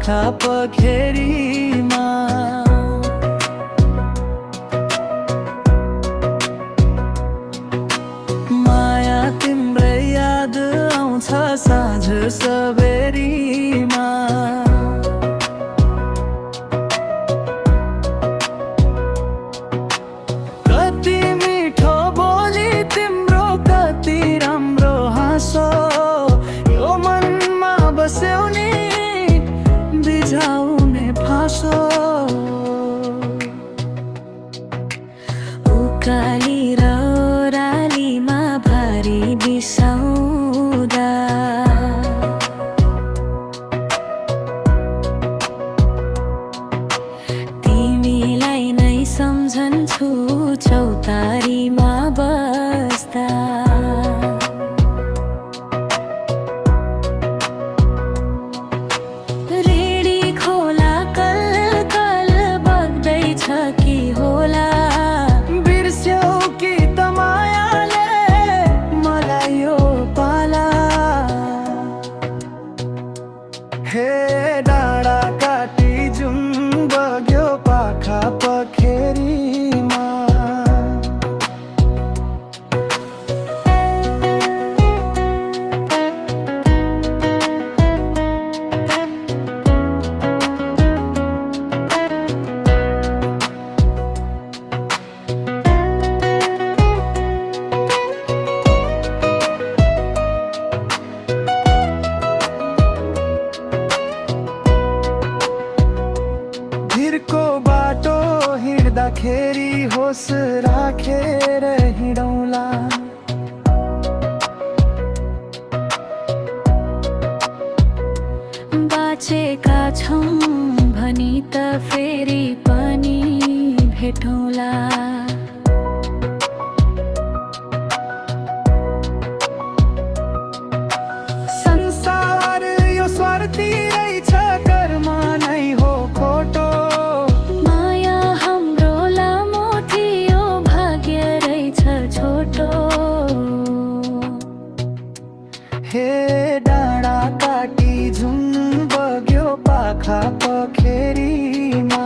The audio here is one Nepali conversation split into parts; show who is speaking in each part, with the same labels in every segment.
Speaker 1: पाखा पखेरीमा। माया तिम्रै याद आउँछ साँझ सबेरीमा। कति मिठो बोली तिम्रो, कति राम्रो हाँसो, यो मनमा बस्यौ नि बिझाउने फासो।
Speaker 2: उकाली र ओह्रालीमा भारी बिसाउँदा, तिमीलाई नै सम्झन्छु चौतारीमा बस्दा। रेडी खोला कल कल बग्दैछ कि होला,
Speaker 1: बिर्स्यौ कि त मायाले मलाई यो पाला। हे डाँडा काटी जुन बग्यो पाखा पखेरीमा। भिरको बाटो हिँड्दाखेरि होस राखेर हिँडौँला।
Speaker 2: बाँचेका छौँ भनी त फेरि पनि भेटौँला।
Speaker 1: संसार यो स्वार्थी रहेछ, कर्म नै हो खोटो।
Speaker 2: माया हाम्रो लामो थियो, भाग्य रहेछ छोटो।
Speaker 1: हे डाँडा काटी जुन बग्यो पाखा पखेरीमा।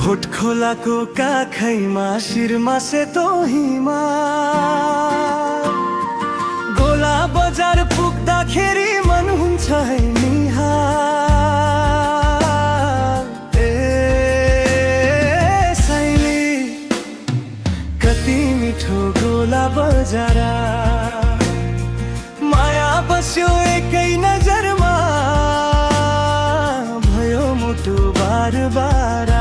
Speaker 1: भोट खोलाको काखैमा शिरमा सेतो हिमाल। गोला बजार पुग्दाखेरि मन हुन्छ है निहाल। ए साइली कति मिठो गोला बजारा, माया बस्यो एकै नजरमा, भयो मुटु बार बारा।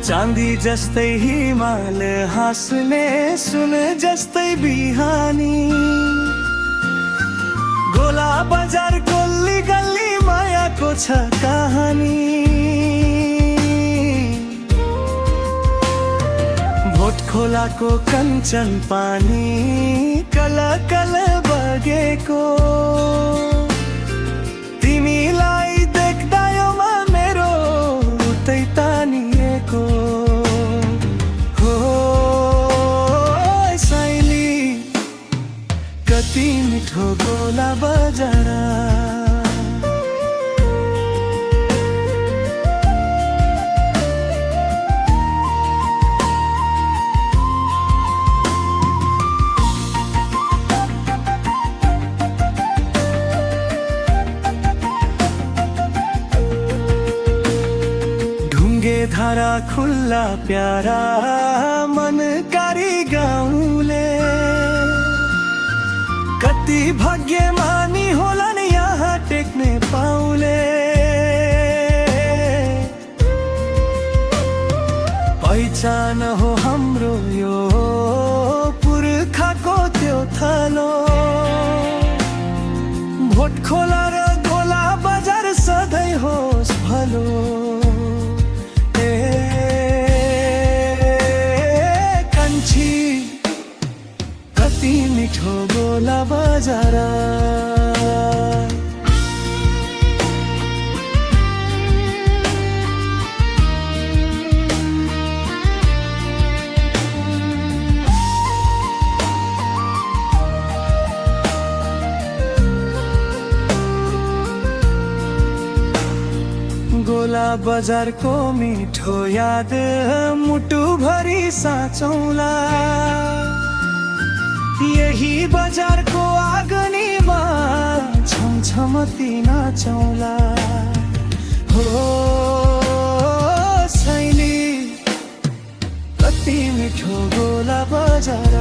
Speaker 1: चाँदी जस्तै हिमाल हाँस्ने, सुन जस्तै बिहानी। गोला बजार गल्ली गल्ली मायाको छ कहानी। भोट खोलाको कञ्चन पानी कल कल बगेको, तिमीलाई देख्दा यो मेरो उतै तानिएको। हो साइली कति मिठो गोला बजारा। सारा खुल्ला प्यारा मनकारी गाउँले कति भाग्यमानी होलान् यहाँ टेक्ने पाउले पहिचान हो हाम्रो यो पुर्खाको त्यो थलो भोट खोला र गोला बजार सधैँ होस् भलो ए कान्छी कति मिठो गोला बजार गोला बजारको मिठो याद मुटुभरि साँचौला यही बजारको आँगनीमा छमछमती नाचौला हो सैली कति मिठो गोला बजार